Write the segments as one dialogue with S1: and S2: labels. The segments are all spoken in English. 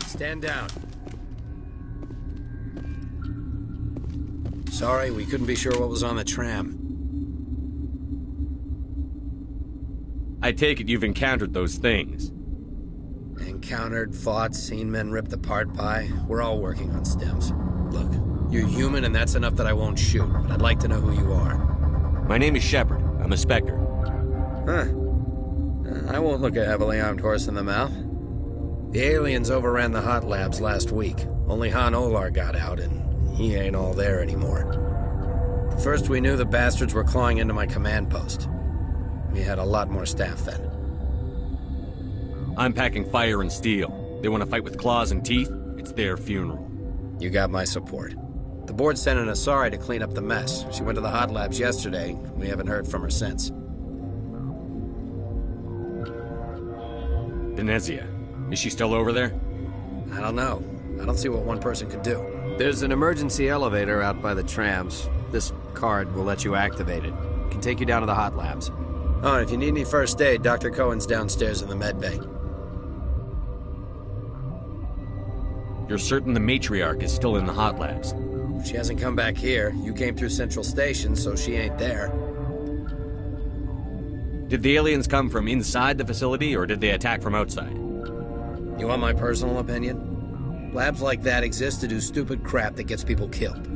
S1: Stand down. Sorry, we couldn't be sure what was on the tram.
S2: I take it you've encountered those things.
S1: Encountered, fought, seen men ripped apart by. We're all working on stems. Look, you're human and that's enough that I won't shoot, but I'd like to know who you are.
S2: My name is Shepard. I'm a Spectre.
S1: Huh. I won't look a heavily armed horse in the mouth. The aliens overran the hot labs last week. Only Han Olar got out, and he ain't all there anymore. First we knew the bastards were clawing into my command post. We had a lot more staff then.
S2: I'm packing fire and steel. They want to fight with claws and teeth? It's their funeral.
S1: You got my support. The board sent an Asari to clean up the mess. She went to the hot labs yesterday. We haven't heard from her since.
S2: Venezia. Is she still over there?
S1: I don't know. I don't see what one person could do. There's an emergency elevator out by the trams. This card will let you activate it. It can take you down to the hot labs. Oh, and if you need any first aid, Dr. Cohen's downstairs in the med bay.
S2: You're certain the matriarch is still in the hot labs?
S1: She hasn't come back here. You came through Central Station, so she ain't there.
S2: Did the aliens come from inside the facility, or did they attack from outside?
S1: You want my personal opinion? Labs like that exist to do stupid crap that gets people killed.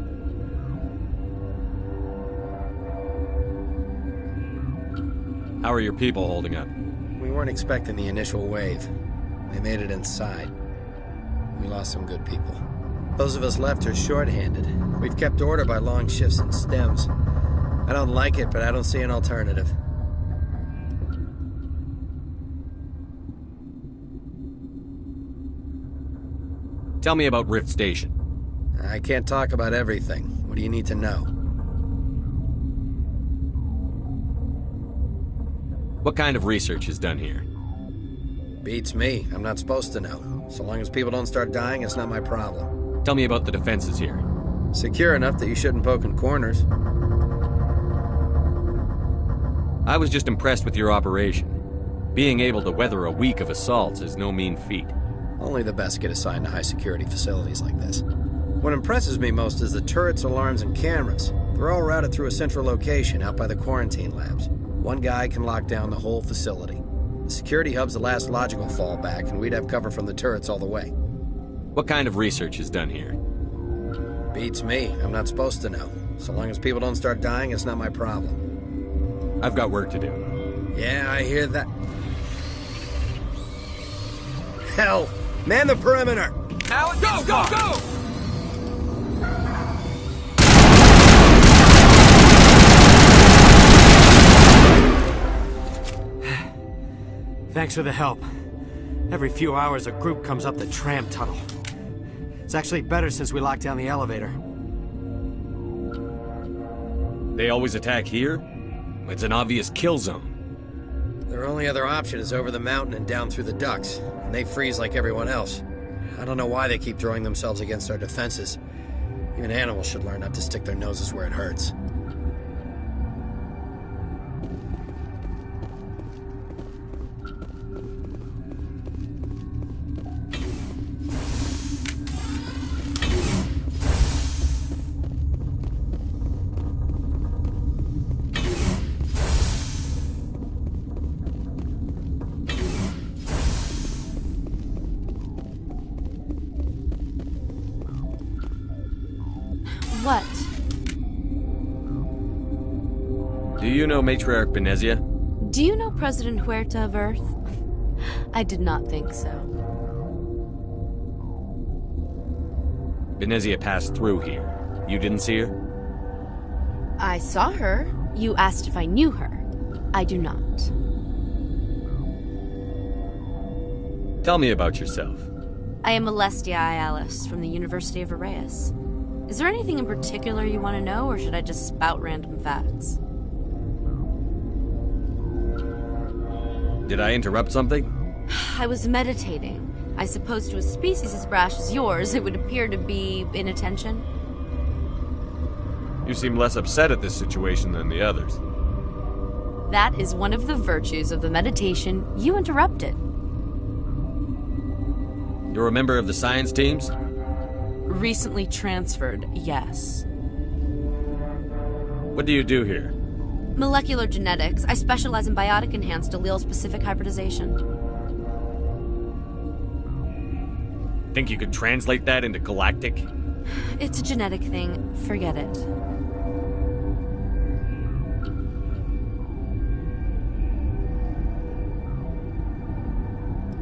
S2: How are your people holding up?
S1: We weren't expecting the initial wave. They made it inside. We lost some good people. Those of us left are short-handed. We've kept order by long shifts and stems. I don't like it, but I don't see an alternative.
S2: Tell me about Rift Station.
S1: I can't talk about everything. What do you need to know?
S2: What kind of research is done here?
S1: Beats me. I'm not supposed to know. So long as people don't start dying, it's not my problem.
S2: Tell me about the defenses here.
S1: Secure enough that you shouldn't poke in corners.
S2: I was just impressed with your operation. Being able to weather a week of assaults is no mean feat.
S1: Only the best get assigned to high-security facilities like this. What impresses me most is the turrets, alarms, and cameras. They're all routed through a central location out by the quarantine labs. One guy can lock down the whole facility. The security hub's the last logical fallback, and we'd have cover from the turrets all the way.
S2: What kind of research is done here?
S1: Beats me. I'm not supposed to know. So long as people don't start dying, it's not my problem.
S2: I've got work to do.
S1: Yeah, I hear that. Hell! Man the perimeter!
S3: Now go, go, go!
S4: Thanks for the help. Every few hours, a group comes up the tram tunnel. It's actually better since we locked down the elevator.
S2: They always attack here? It's an obvious kill zone.
S1: Their only other option is over the mountain and down through the ducts, and they freeze like everyone else. I don't know why they keep throwing themselves against our defenses. Even animals should learn not to stick their noses where it hurts.
S5: What?
S2: Do you know Matriarch Venezia?
S5: Do you know President Huerta of Earth? I did not think so.
S2: Venezia passed through here. You didn't see her?
S5: I saw her. You asked if I knew her. I do not.
S2: Tell me about yourself.
S5: I am Alestia Ayalis from the University of Arraias. Is there anything in particular you want to know, or should I just spout random facts?
S2: Did I interrupt something?
S5: I was meditating. I suppose to a species as brash as yours, it would appear to be inattention.
S2: You seem less upset at this situation than the others.
S5: That is one of the virtues of the meditation you interrupted.
S2: You're a member of the science teams?
S5: Recently transferred, yes.
S2: What do you do here?
S5: Molecular genetics. I specialize in biotic-enhanced allele-specific hybridization.
S2: Think you could translate that into galactic?
S5: It's a genetic thing. Forget it.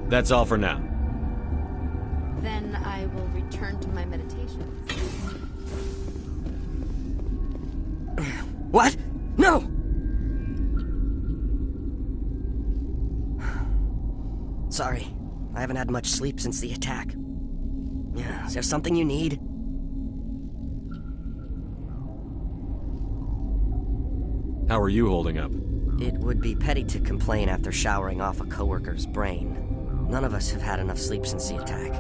S2: That's all for now.
S5: Then I will return to my meditations.
S3: What? No! Sorry, I haven't had much sleep since the attack. Is there something you need?
S2: How are you holding up?
S3: It would be petty to complain after showering off a coworker's brain. None of us have had enough sleep since the attack.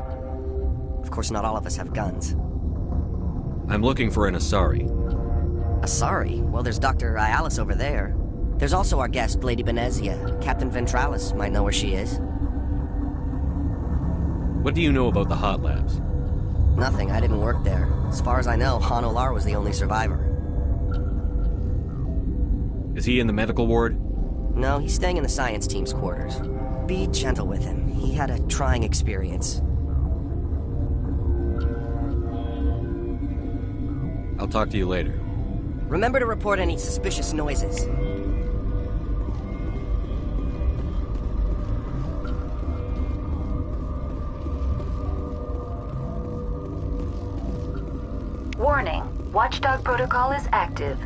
S3: Of course, not all of us have guns.
S2: I'm looking for an Asari.
S3: Asari? Well, there's Dr. Ialis over there. There's also our guest, Lady Benezia. Captain Ventralis might know where she is.
S2: What do you know about the hot labs?
S3: Nothing, I didn't work there. As far as I know, Han Olar was the only survivor.
S2: Is he in the medical ward?
S3: No, he's staying in the science team's quarters. Be gentle with him. He had a trying experience.
S2: I'll talk to you later.
S3: Remember to report any suspicious noises.
S6: Warning, Watchdog protocol is active.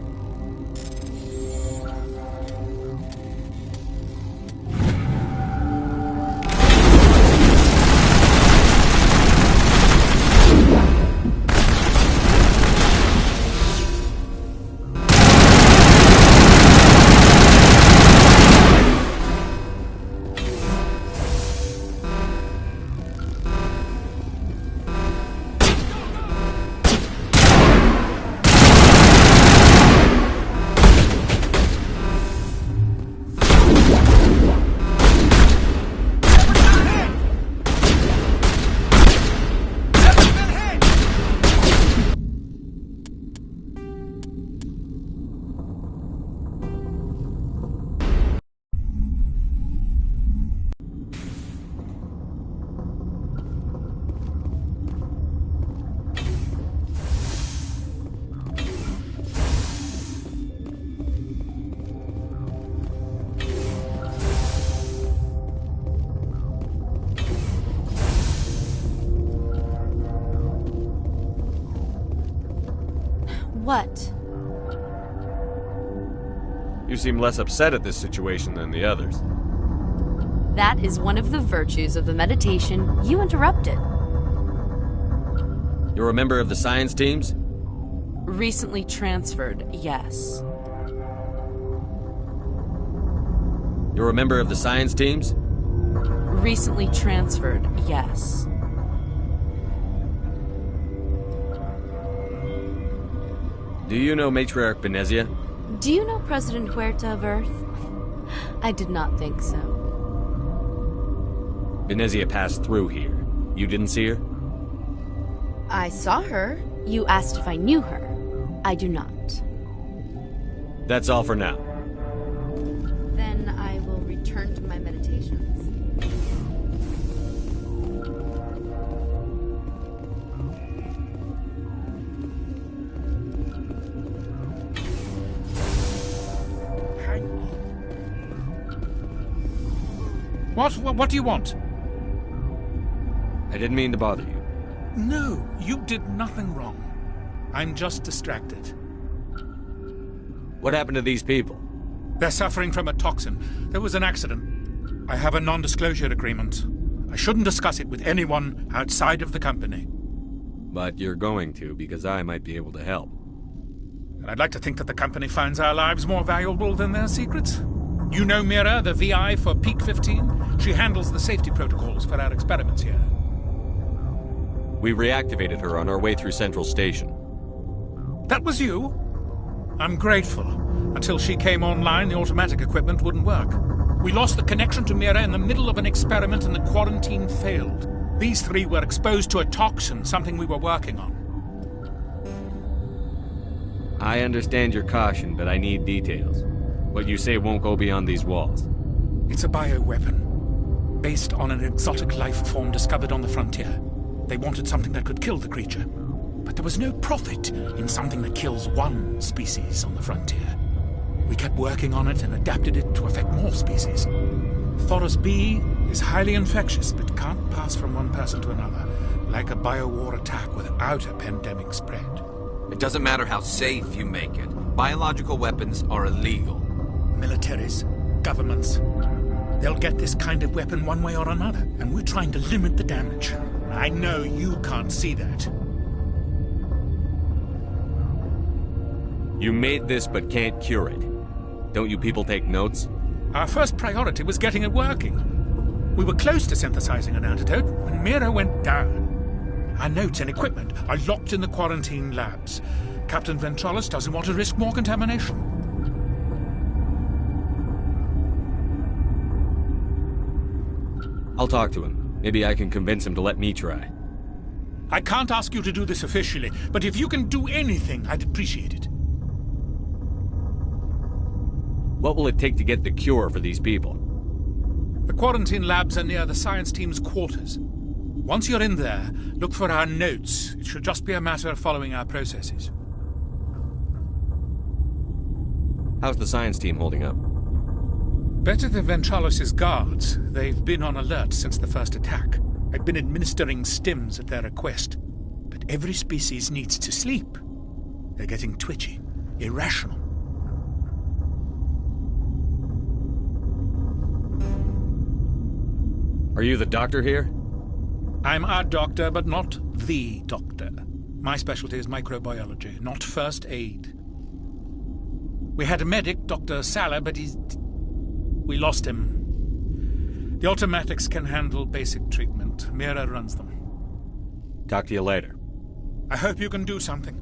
S5: What?
S2: You seem less upset at this situation than the others.
S5: That is one of the virtues of the meditation you interrupted.
S2: You're a member of the science teams?
S5: Recently transferred, yes.
S2: You're a member of the science teams?
S5: Recently transferred, yes.
S2: Do you know Matriarch Benezia?
S5: Do you know President Huerta of Earth? I did not think so.
S2: Benezia passed through here. You didn't see her?
S5: I saw her. You asked if I knew her. I do not.
S2: That's all for now.
S5: Then I will return to my meditations.
S7: What do you want?
S2: I didn't mean to bother you.
S7: No, you did nothing wrong. I'm just distracted.
S2: What happened to these people?
S7: They're suffering from a toxin. There was an accident. I have a non-disclosure agreement. I shouldn't discuss it with anyone outside of the company.
S2: But you're going to, because I might be able to help.
S7: And I'd like to think that the company finds our lives more valuable than their secrets. You know Mira, the VI for Peak 15? She handles the safety protocols for our experiments here.
S2: We reactivated her on our way through Central Station.
S7: That was you? I'm grateful. Until she came online, the automatic equipment wouldn't work. We lost the connection to Mira in the middle of an experiment and the quarantine failed. These three were exposed to a toxin, something we were working on.
S2: I understand your caution, but I need details. What you say won't go beyond these walls.
S7: It's a bioweapon, based on an exotic life form discovered on the frontier. They wanted something that could kill the creature. But there was no profit in something that kills one species on the frontier. We kept working on it and adapted it to affect more species. Thoros B is highly infectious, but can't pass from one person to another, like a biowar attack without a pandemic spread.
S8: It doesn't matter how safe you make it. Biological weapons are illegal.
S7: Militaries, governments, they'll get this kind of weapon one way or another, and we're trying to limit the damage. I know you can't see that.
S2: You made this but can't cure it. Don't you people take notes?
S7: Our first priority was getting it working. We were close to synthesizing an antidote when Mira went down. Our notes and equipment are locked in the quarantine labs. Captain Ventralis doesn't want to risk more contamination.
S2: I'll talk to him. Maybe I can convince him to let me try.
S7: I can't ask you to do this officially, but if you can do anything, I'd appreciate it.
S2: What will it take to get the cure for these people?
S7: The quarantine labs are near the science team's quarters. Once you're in there, look for our notes. It should just be a matter of following our processes.
S2: How's the science team holding up?
S7: Better than Ventralis' guards. They've been on alert since the first attack. I've been administering stims at their request. But every species needs to sleep. They're getting twitchy, irrational.
S2: Are you the doctor here?
S7: I'm a doctor, but not the doctor. My specialty is microbiology, not first aid. We had a medic, Dr. Salah, but we lost him. The automatics can handle basic treatment. Mira runs them.
S2: Talk to you later.
S7: I hope you can do something.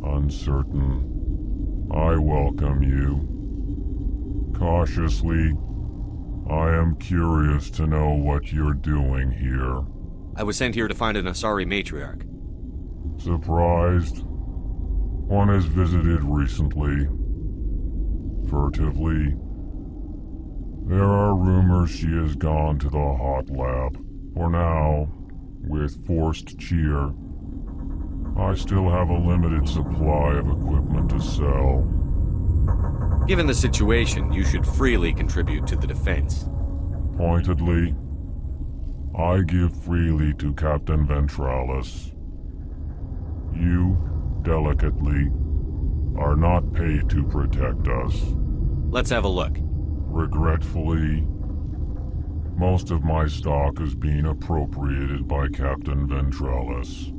S9: Uncertain, I welcome you. Cautiously, I am curious to know what you're doing here.
S2: I was sent here to find an Asari matriarch.
S9: Surprised? One has visited recently. Furtively. There are rumors she has gone to the hot lab. For now, with forced cheer, I still have a limited supply of equipment to sell.
S2: Given the situation, you should freely contribute to the defense.
S9: Pointedly, I give freely to Captain Ventralis. You, delicately, are not paid to protect us.
S2: Let's have a look.
S9: Regretfully, most of my stock is being appropriated by Captain Ventralis.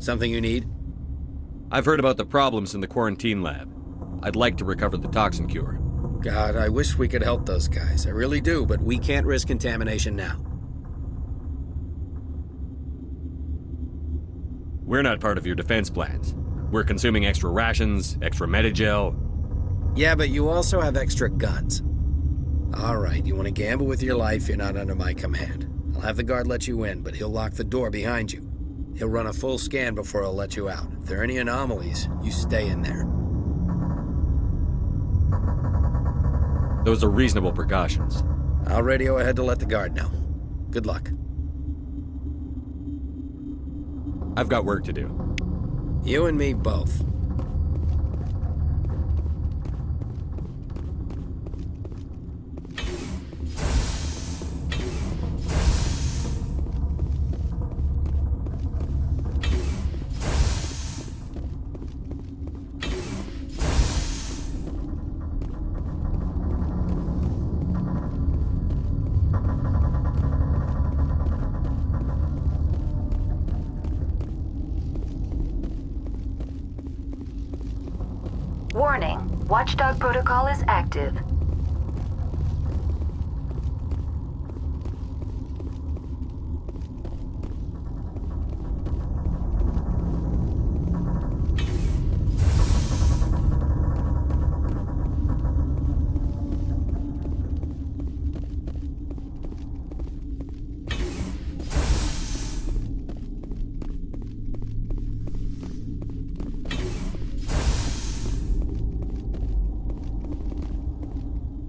S1: Something you need?
S2: I've heard about the problems in the quarantine lab. I'd like to recover the toxin cure.
S1: God, I wish we could help those guys. I really do, but we can't risk contamination now.
S2: We're not part of your defense plans. We're consuming extra rations, extra Medigel.
S1: Yeah, but you also have extra guns. All right, you want to gamble with your life, you're not under my command. I'll have the guard let you in, but he'll lock the door behind you. He'll run a full scan before he'll let you out. If there are any anomalies, you stay in there.
S2: Those are reasonable precautions.
S1: I'll radio ahead to let the guard know. Good luck.
S2: I've got work to do.
S1: You and me both.
S6: Warning, Watchdog protocol is active.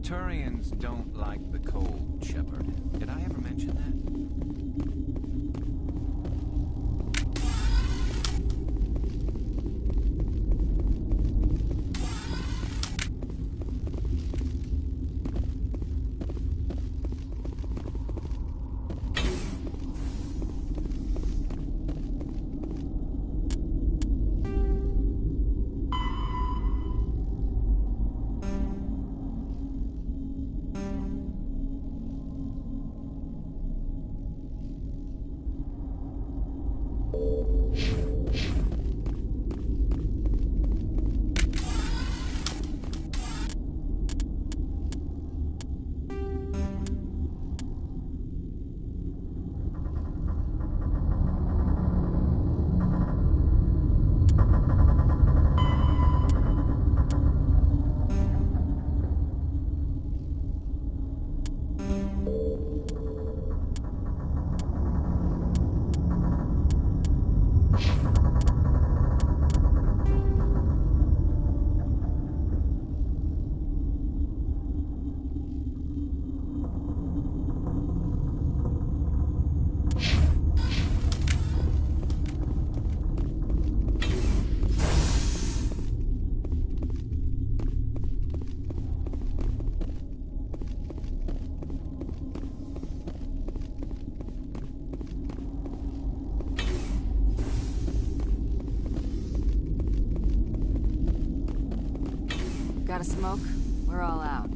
S8: Turians don't like the cold, Shepard. Did I ever mention that?
S5: Got a smoke? We're all out.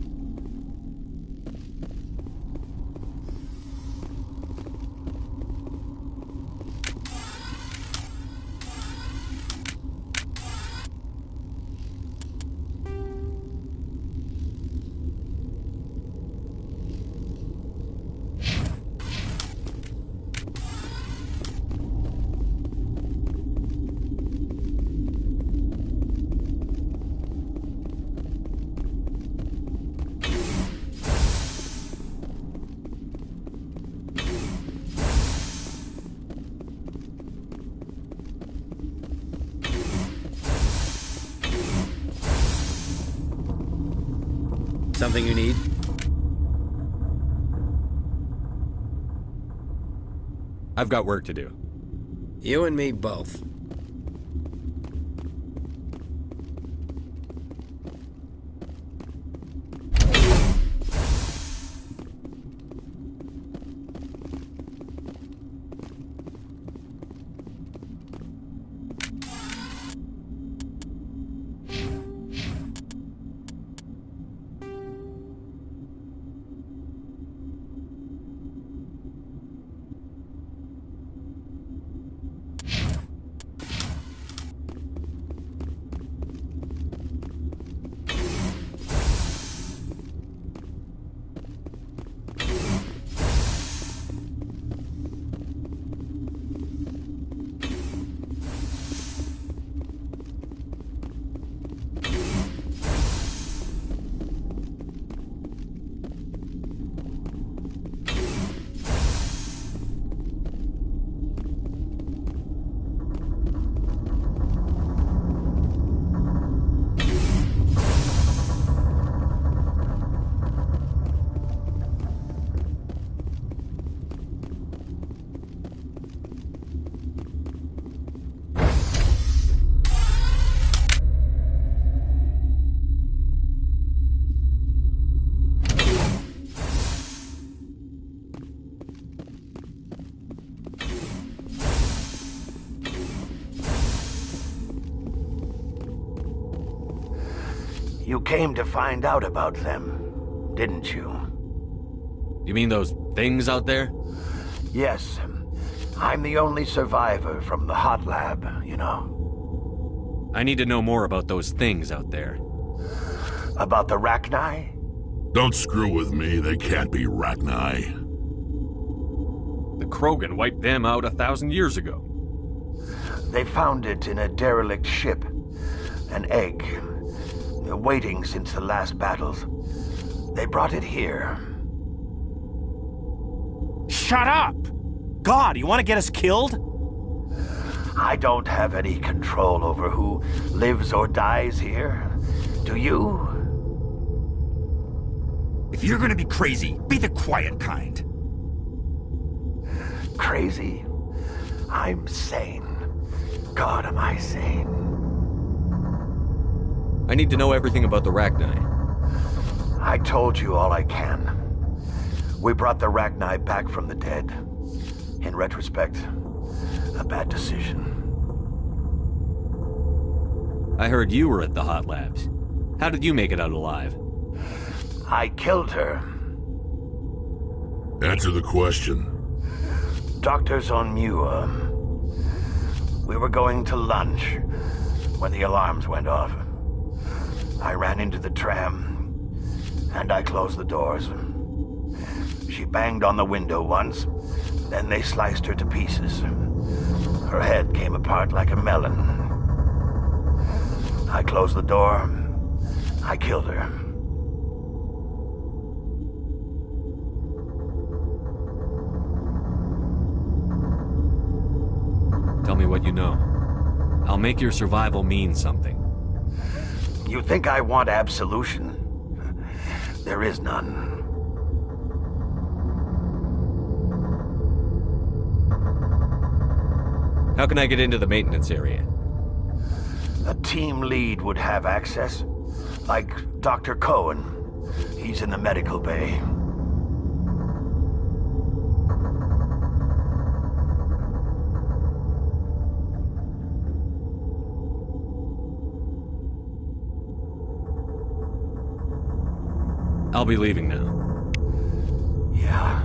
S1: Something you need?
S2: I've got work to do.
S1: You and me both.
S10: You came to find out about them, didn't you?
S2: You mean those things out there?
S10: Yes. I'm the only survivor from the hot lab, you know.
S2: I need to know more about those things out there.
S10: About the Rachni?
S11: Don't screw with me, they can't be Rachni.
S2: The Krogan wiped them out 1,000 years ago.
S10: They found it in a derelict ship. An egg. Waiting since the last battles. They brought it here.
S4: Shut up! God, you want to get us killed?
S10: I don't have any control over who lives or dies here. Do you?
S12: If you're gonna be crazy, be the quiet kind.
S10: Crazy? I'm sane. God, am I sane?
S2: I need to know everything about the Rachni.
S10: I told you all I can. We brought the Rachni back from the dead. In retrospect, a bad decision.
S2: I heard you were at the hot labs. How did you make it out alive?
S10: I killed her.
S11: Answer the question.
S10: Doctors on Muir. We were going to lunch when the alarms went off. I ran into the tram, and I closed the doors. She banged on the window once, then they sliced her to pieces. Her head came apart like a melon. I closed the door. I killed her.
S2: Tell me what you know. I'll make your survival mean something.
S10: You think I want absolution? There is none.
S2: How can I get into the maintenance area?
S10: A team lead would have access. Like Dr. Cohen. He's in the medical bay.
S2: I'll be leaving now.
S10: Yeah.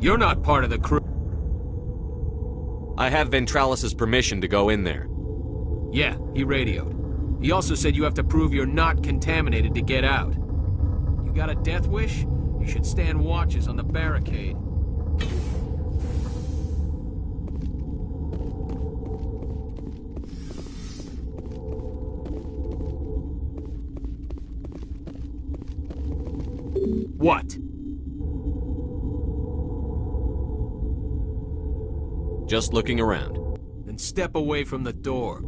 S13: You're not part of the crew.
S2: I have Ventralis's permission to go in there.
S13: Yeah, he radioed. He also said you have to prove you're not contaminated to get out. You got a death wish? You should stand watches on the barricade. What?
S2: Just looking around.
S13: Then step away from the door.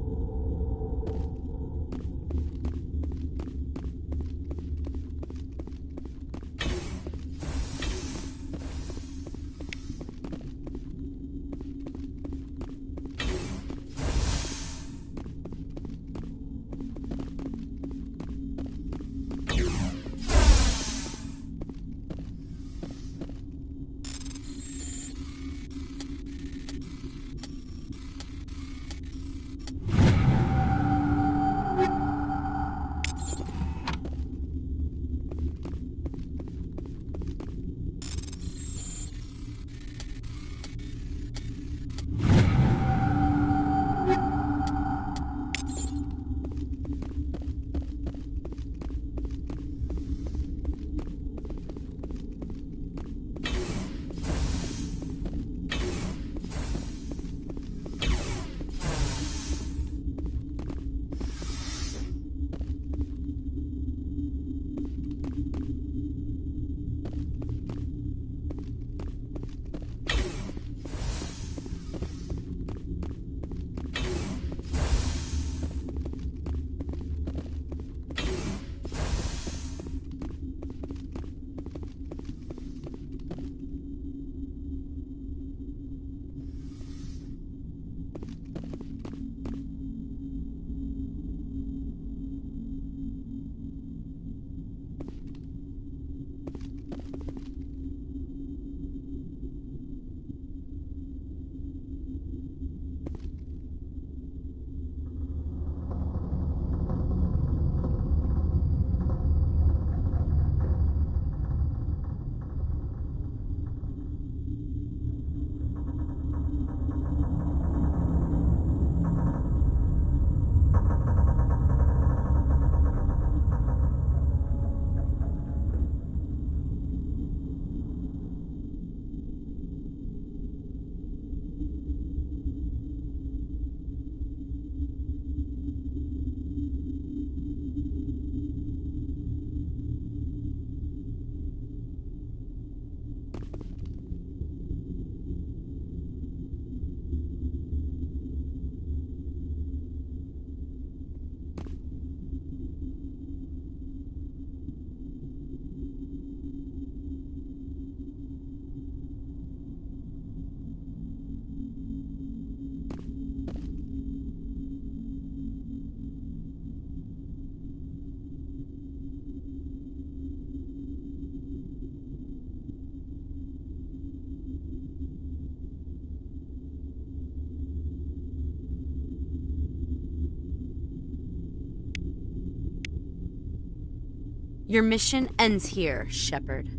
S5: Your mission ends here, Shepard.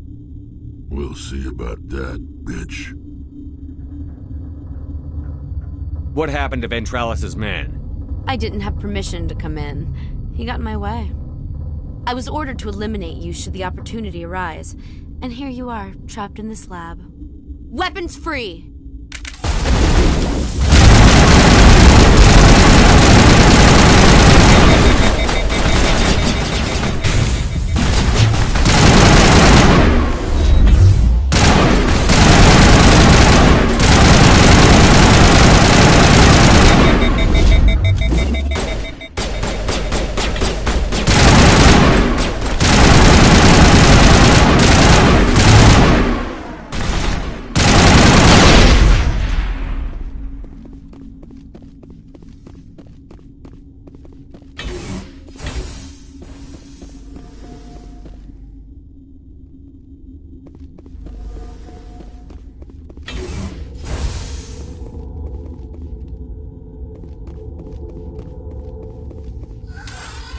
S11: We'll see about that, bitch.
S2: What happened to Ventralis's man?
S5: I didn't have permission to come in. He got in my way. I was ordered to eliminate you should the opportunity arise. And here you are, trapped in this lab. Weapons free!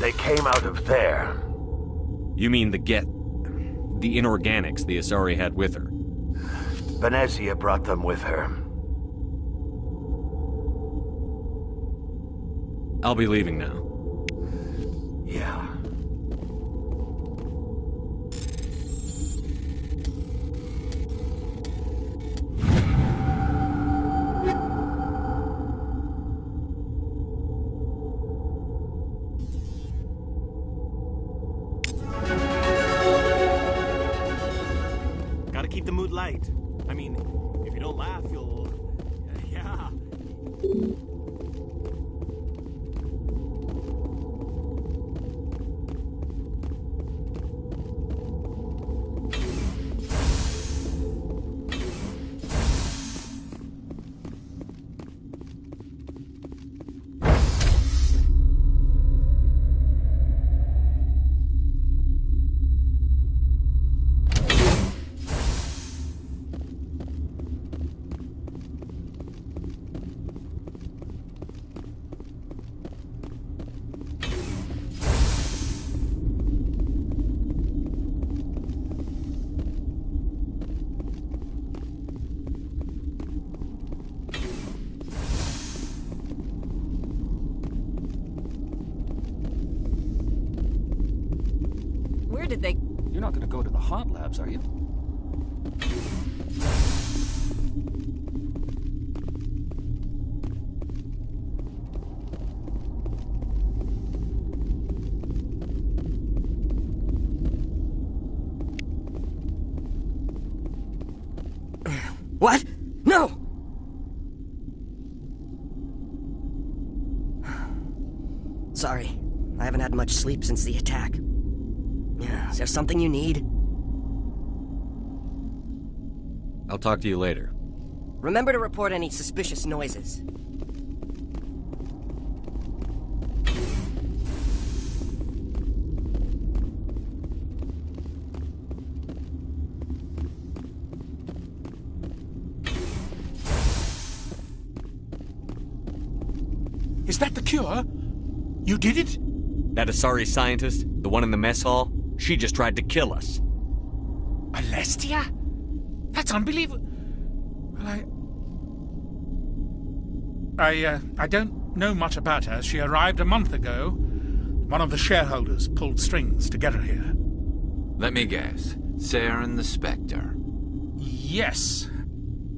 S10: They came out of there.
S2: You mean the inorganics the Asari had with her?
S10: Venezia brought them with her.
S2: I'll be leaving now.
S10: Yeah.
S4: Gotta keep the mood light. I mean, if you don't laugh, you'll... yeah.
S14: Where did they... You're not gonna go to the hot labs, are you?
S3: What? No! Sorry. I haven't had much sleep since the attack. Is there something you need?
S2: I'll talk to you later.
S3: Remember to report any suspicious noises.
S7: Is that the cure? You did it?
S2: That Asari scientist, the one in the mess hall, she just tried to kill us.
S7: Alestia? That's unbelievable. Well, I don't know much about her. She arrived a month ago. One of the shareholders pulled strings to get her here.
S8: Let me guess. Saren the Spectre.
S7: Yes.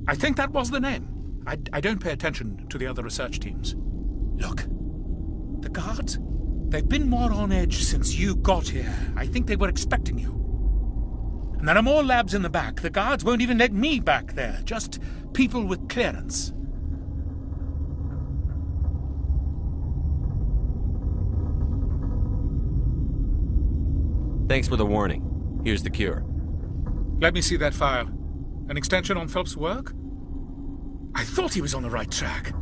S7: I think that was the name. I don't pay attention to the other research teams. Look. The guards? They've been more on edge since you got here. I think they were expecting you. And there are more labs in the back. The guards won't even let me back there. Just people with clearance.
S2: Thanks for the warning. Here's the cure.
S7: Let me see that file. An extension on Phelps' work? I thought he was on the right track.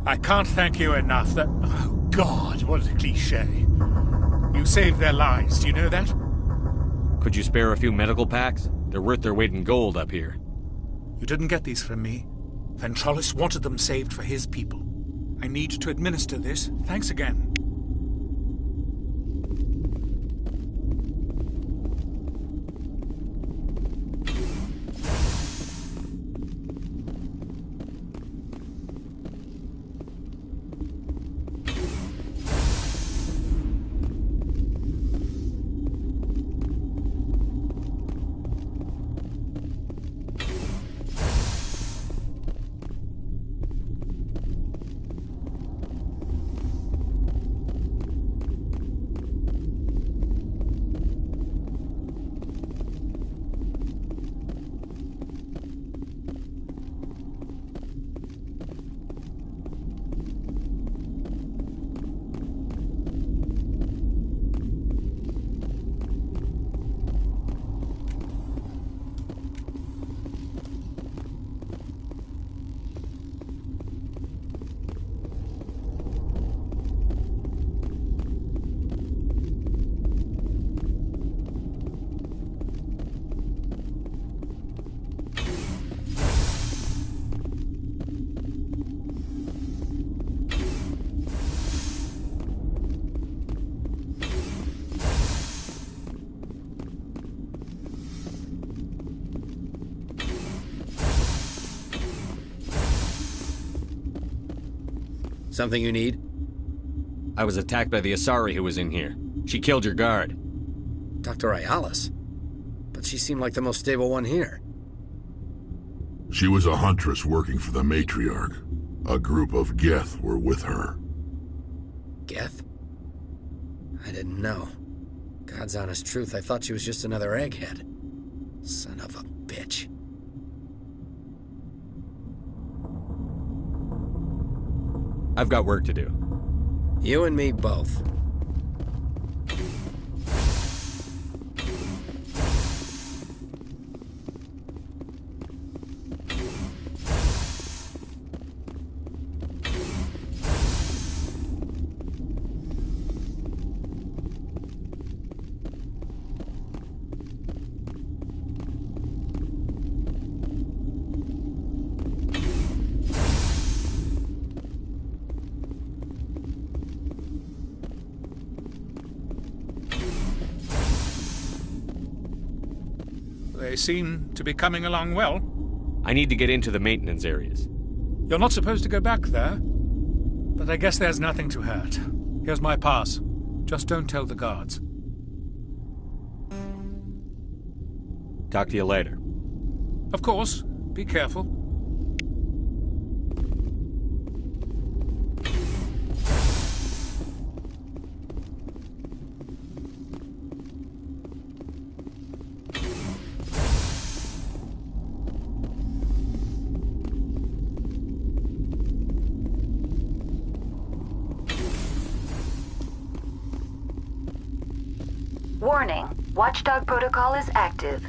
S7: I can't thank you enough. That... Oh, God, what a cliché. You saved their lives, do you know that?
S2: Could you spare a few medical packs? They're worth their weight in gold up here.
S7: You didn't get these from me. Ventralis wanted them saved for his people. I need to administer this. Thanks again.
S1: Something you need?
S2: I was attacked by the Asari who was in here. She killed your guard.
S1: Dr. Ayalis? But she seemed like the most stable one here.
S11: She was a huntress working for the matriarch. A group of Geth were with her.
S1: Geth? I didn't know. God's honest truth, I thought she was just another egghead. Son of a bitch.
S2: I've got work to do.
S1: You and me both.
S7: They seem to be coming along well.
S2: I need to get into the maintenance areas.
S7: You're not supposed to go back there, but I guess there's nothing to hurt. Here's my pass. Just don't tell the guards.
S2: Talk to you later.
S7: Of course. Be careful.
S6: Warning. Watchdog protocol is active.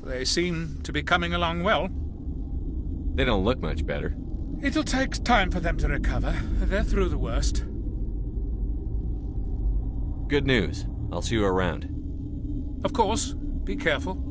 S7: They seem to be coming along well.
S2: They don't look much better.
S7: It'll take time for them to recover. They're through the worst.
S2: Good news. I'll see you around.
S7: Of course. Be careful.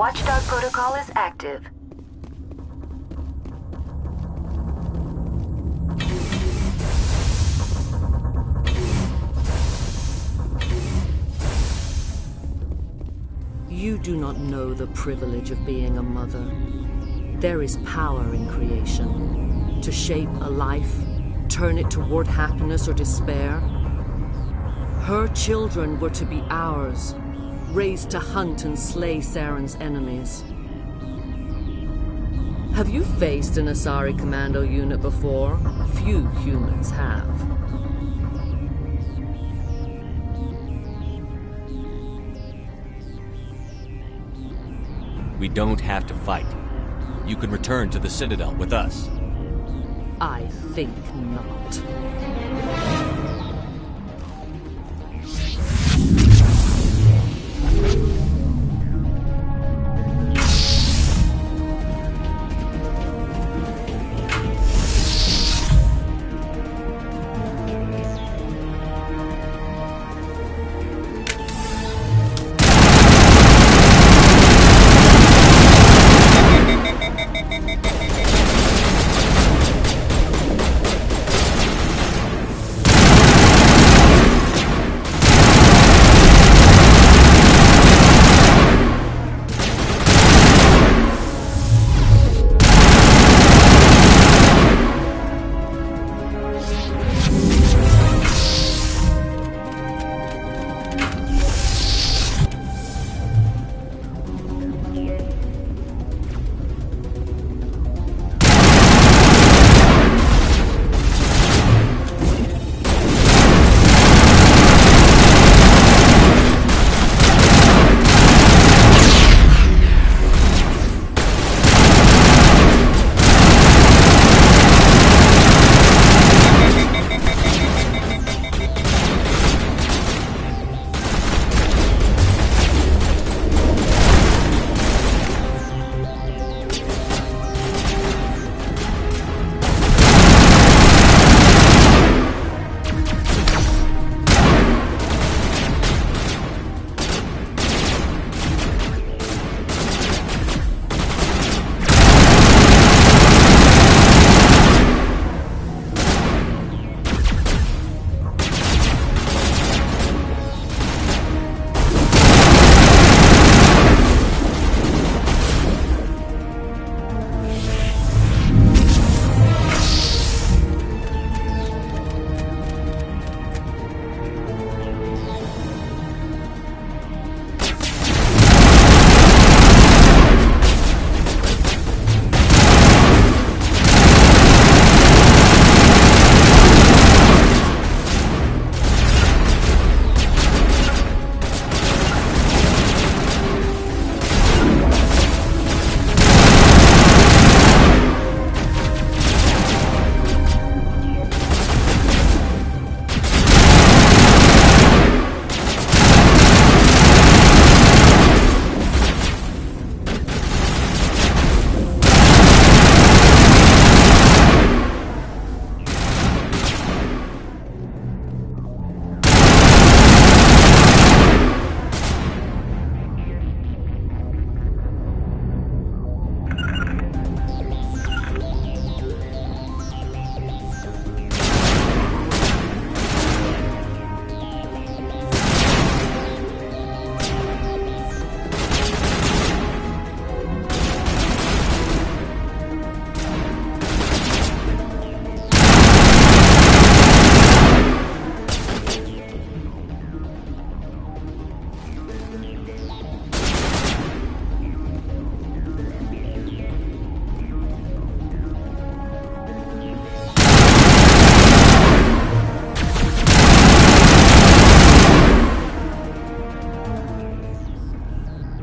S6: Watchdog protocol is active.
S15: You do not know the privilege of being a mother. There is power in creation. To shape a life, turn it toward happiness or despair. Her children were to be ours, raised to hunt and slay Saren's enemies. Have you faced an Asari commando unit before? Few humans have.
S2: We don't have to fight. You can return to the Citadel with us.
S15: I think not.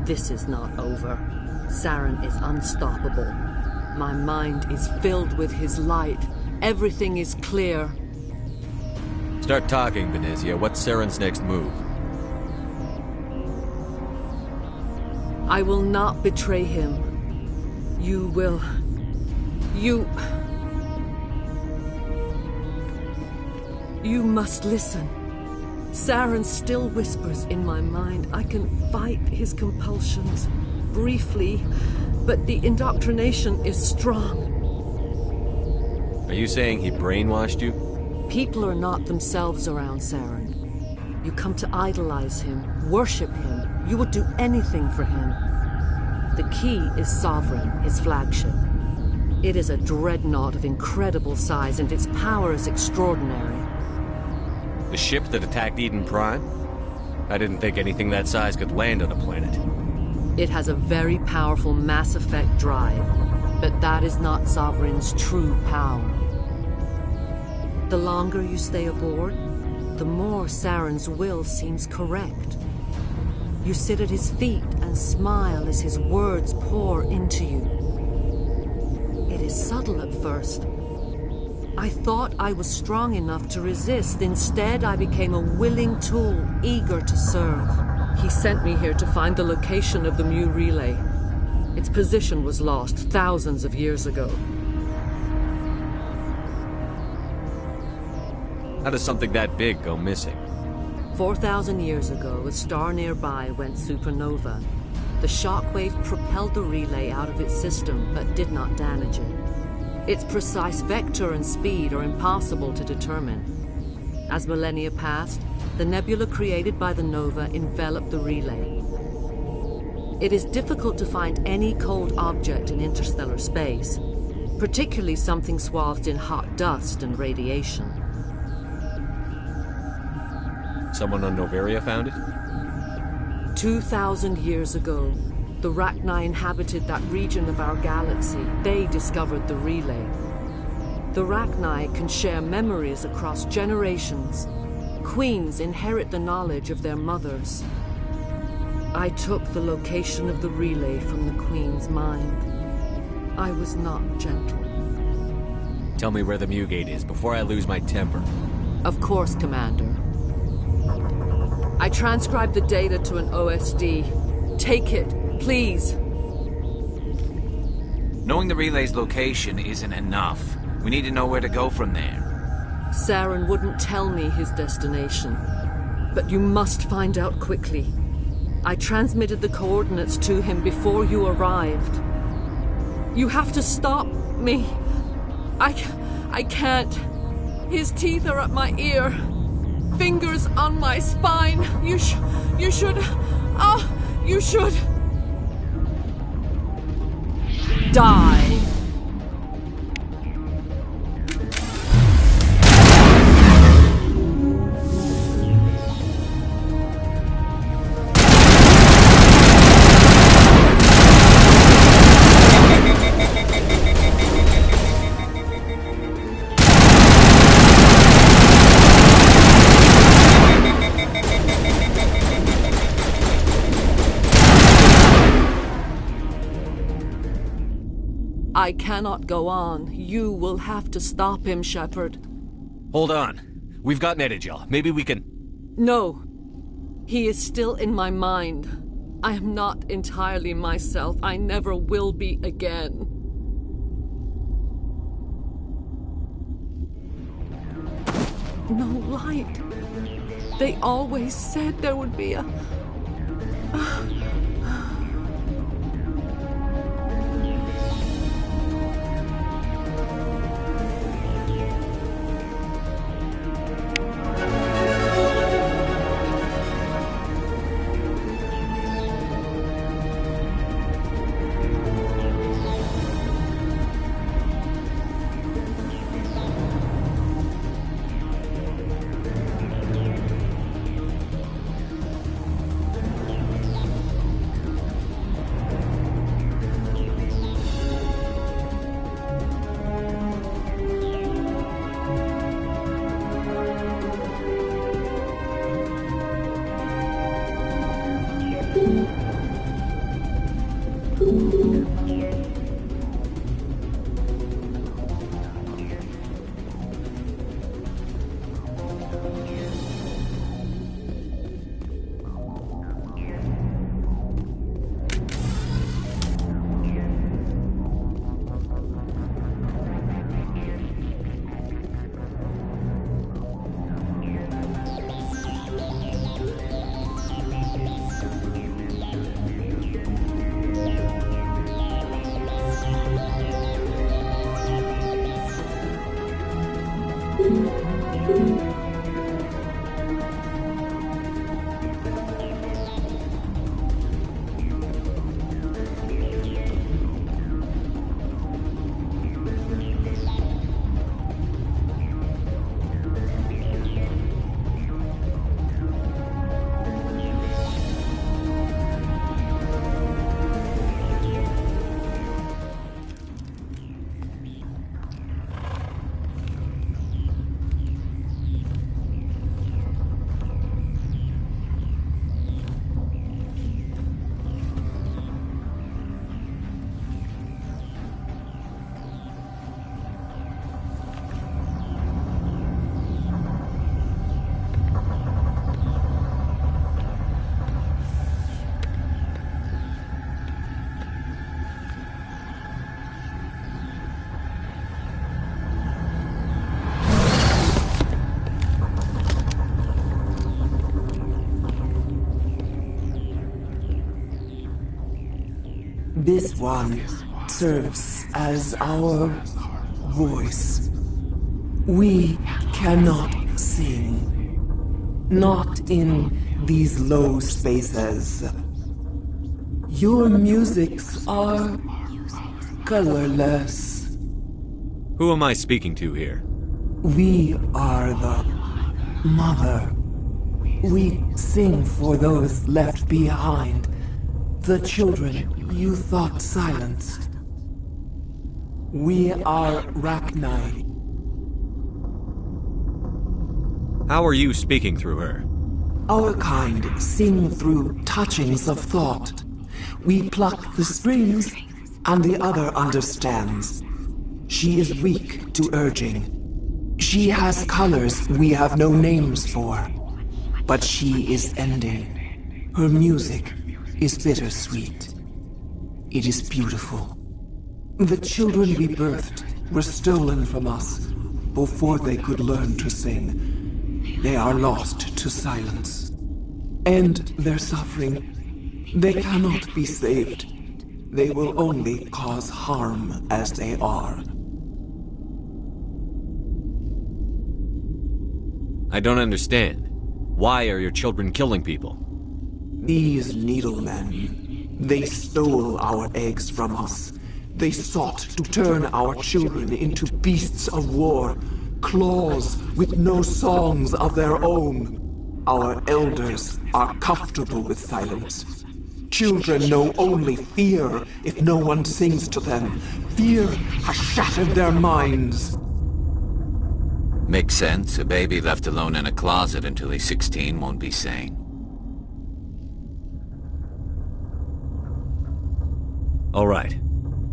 S15: This is not over. Saren is unstoppable. My mind is filled with his light. Everything is clear.
S2: Start talking, Benezia. What's Saren's next move?
S15: I will not betray him. You will... You must listen. Saren still whispers in my mind. I can fight his compulsions, briefly, but the indoctrination is strong.
S2: Are you saying he brainwashed you?
S15: People are not themselves around Saren. You come to idolize him, worship him. You would do anything for him. The key is Sovereign, his flagship. It is a dreadnought of incredible size, and its power is extraordinary.
S2: The ship that attacked Eden Prime? I didn't think anything that size could land on a planet.
S15: It has a very powerful Mass Effect drive, but that is not Sovereign's true power. The longer you stay aboard, the more Saren's will seems correct. You sit at his feet and smile as his words pour into you. It is subtle at first. I thought I was strong enough to resist. Instead, I became a willing tool, eager to serve. He sent me here to find the location of the Mu relay. Its position was lost thousands of years ago.
S2: How does something that big go missing?
S15: 4,000 years ago, a star nearby went supernova. The shockwave propelled the relay out of its system, but did not damage it. Its precise vector and speed are impossible to determine. As millennia passed, the nebula created by the nova enveloped the relay. It is difficult to find any cold object in interstellar space, particularly something swathed in hot dust and radiation.
S2: Someone on Noveria found it?
S15: 2,000 years ago, the Rachni inhabited that region of our galaxy. They discovered the relay. The Rachni can share memories across generations. Queens inherit the knowledge of their mothers. I took the location of the relay from the Queen's mind. I was not gentle.
S2: Tell me where the Mu Gate is before I lose my temper.
S15: Of course, Commander. I transcribed the data to an OSD. Take it, please.
S8: Knowing the relay's location isn't enough. We need to know where to go from there.
S15: Saren wouldn't tell me his destination, but you must find out quickly. I transmitted the coordinates to him before you arrived. You have to stop me. I can't. His teeth are at my ear. Fingers on my spine. You should. You should. Die. I cannot go on. You will have to stop him, Shepard.
S2: Hold on. We've got Netagel. Maybe we can...
S15: No. He is still in my mind. I am not entirely myself. I never will be again. No light. They always said there would be a...
S16: This one serves as our voice. We cannot sing. Not in these low spaces. Your musics are colorless.
S2: Who am I speaking to here?
S16: We are the mother. We sing for those left behind. The children you thought silenced. We are Rachni.
S2: How are you speaking through her?
S16: Our kind sing through touchings of thought. We pluck the strings, and the other understands. She is weak to urging. She has colors we have no names for. But she is ending. Her music is bittersweet. It is beautiful. The children we birthed were stolen from us before they could learn to sing. They are lost to silence. And their suffering, they cannot be saved. They will only cause harm as they are.
S2: I don't understand. Why are your children killing people?
S16: These needlemen, they stole our eggs from us. They sought to turn our children into beasts of war, claws with no songs of their own. Our elders are comfortable with silence. Children know only fear if no one sings to them. Fear has shattered their minds.
S8: Makes sense. A baby left alone in a closet until he's 16 won't be sane.
S2: All right.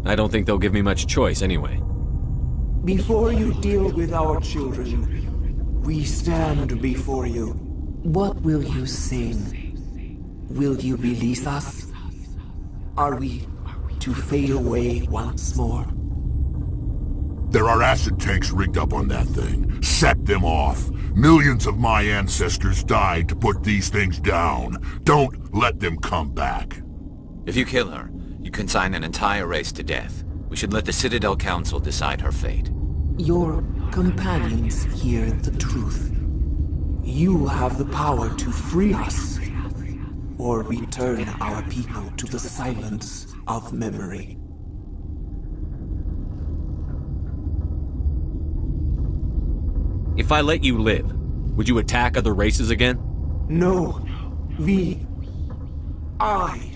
S2: I don't think they'll give me much choice anyway.
S16: Before you deal with our children, we stand before you. What will you sing? Will you release us? Are we to fade away once more?
S11: There are acid tanks rigged up on that thing. Set them off. Millions of my ancestors died to put these things down. Don't let them come back.
S8: If you kill her, you consign an entire race to death. We should let the Citadel Council decide her fate.
S16: Your companions hear the truth. You have the power to free us, or return our people to the silence of memory.
S2: If I let you live, would you attack other races again?
S16: No. I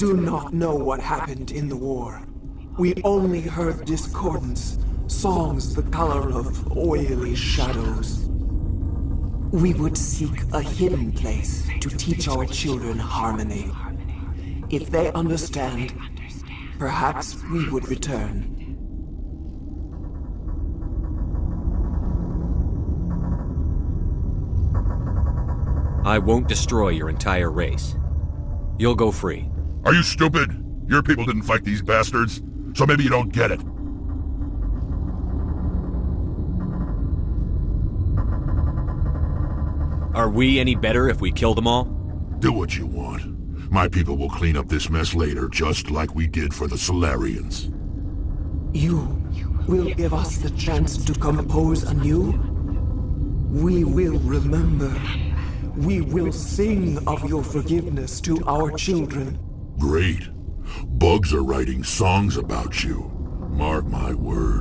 S16: do not know what happened in the war. We only heard discordance, songs the color of oily shadows. We would seek a hidden place to teach our children harmony. If they understand, perhaps we would return.
S2: I won't destroy your entire race. You'll go free.
S11: Are you stupid? Your people didn't fight these bastards, so maybe you don't get it.
S2: Are we any better if we kill them all?
S11: Do what you want. My people will clean up this mess later, just like we did for the Solarians.
S16: You will give us the chance to compose anew? We will remember. We will sing of your forgiveness to our children.
S11: Great. Bugs are writing songs about you. Mark my words.